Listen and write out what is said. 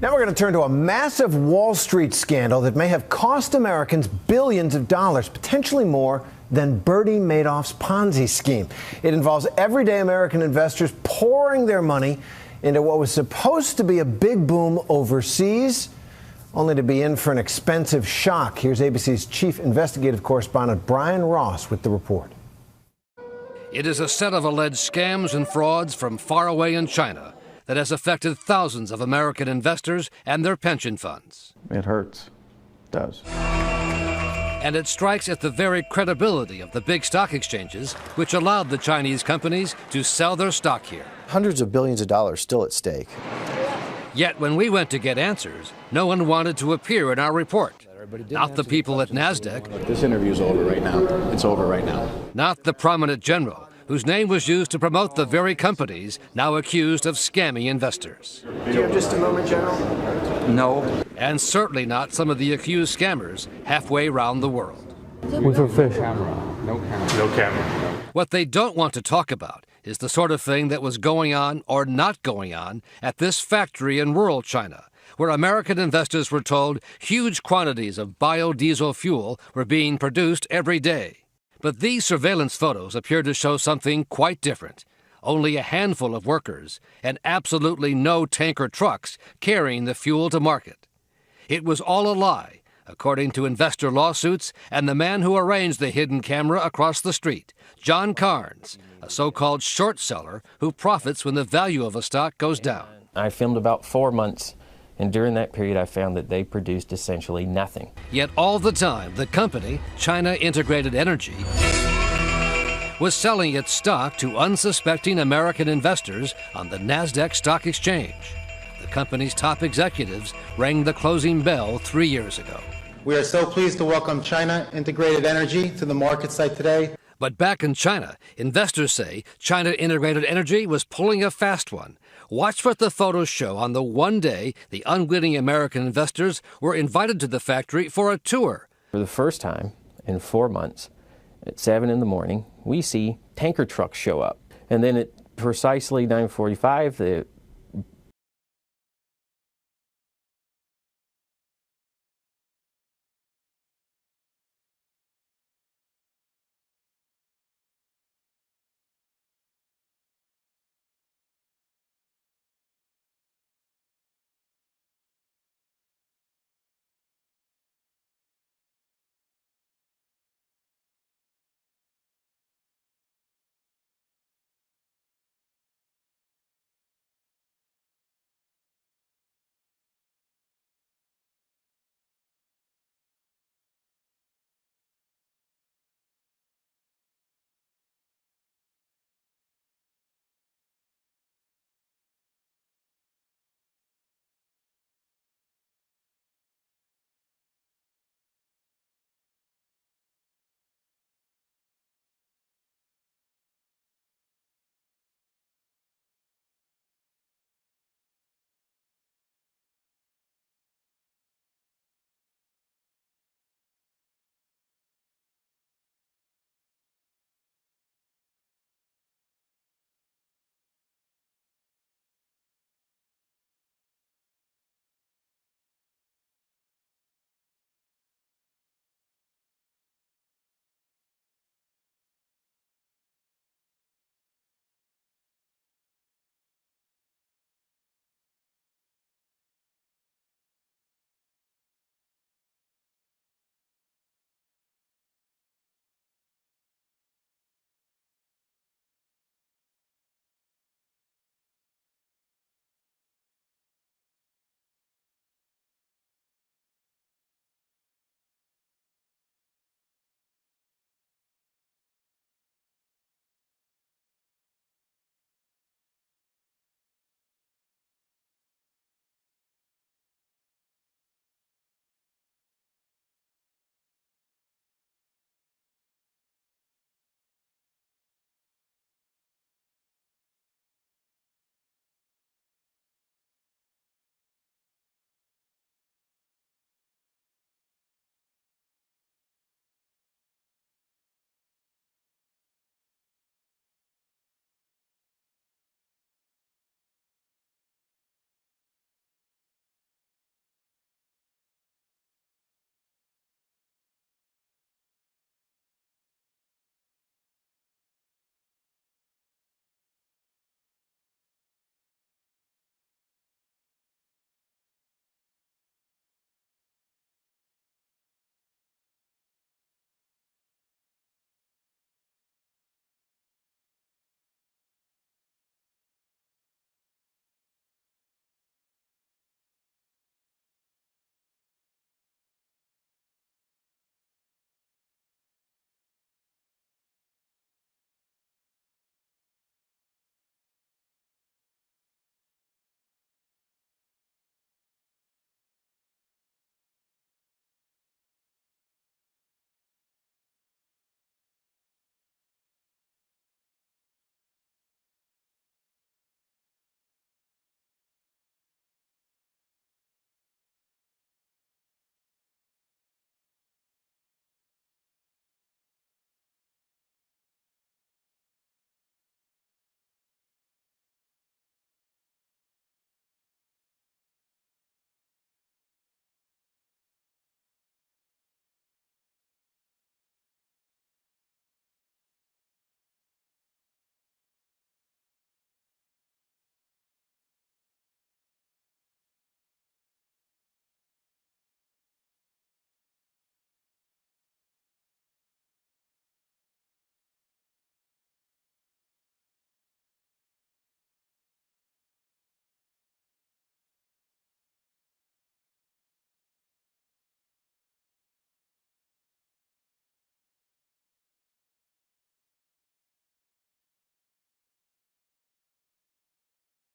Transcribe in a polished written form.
Now we're going to turn to a massive Wall Street scandal that may have cost Americans billions of dollars, potentially more than Bernie Madoff's Ponzi scheme. It involves everyday American investors pouring their money into what was supposed to be a big boom overseas, only to be in for an expensive shock. Here's ABC's chief investigative correspondent Brian Ross with the report. It is a set of alleged scams and frauds from far away in China that has affected thousands of American investors and their pension funds. It hurts. It does. And it strikes at the very credibility of the big stock exchanges, which allowed the Chinese companies to sell their stock here. Hundreds of billions of dollars still at stake. Yet when we went to get answers, no one wanted to appear in our report. Not the people at NASDAQ. This interview's over right now. It's over right now. Not the prominent general, whose name was used to promote the very companies now accused of scamming investors. Do you have just a moment, General? No. And certainly not some of the accused scammers halfway around the world. With a fish camera. No camera. No camera. What they don't want to talk about is the sort of thing that was going on or not going on at this factory in rural China, where American investors were told huge quantities of biodiesel fuel were being produced every day. But these surveillance photos appear to show something quite different. Only a handful of workers and absolutely no tanker trucks carrying the fuel to market. It was all a lie, according to investor lawsuits and the man who arranged the hidden camera across the street, John Carnes, a so-called short seller who profits when the value of a stock goes down. I filmed about 4 months, and during that period I found that they produced essentially nothing. Yet all the time, the company, China Integrated Energy, was selling its stock to unsuspecting American investors on the NASDAQ stock exchange. The company's top executives rang the closing bell 3 years ago. We are so pleased to welcome China Integrated Energy to the market site today. But back in China, investors say China Integrated Energy was pulling a fast one. Watch what the photos show on the one day the unwitting American investors were invited to the factory for a tour. For the first time in 4 months, at 7 in the morning, we see tanker trucks show up. And then at precisely 9:45, the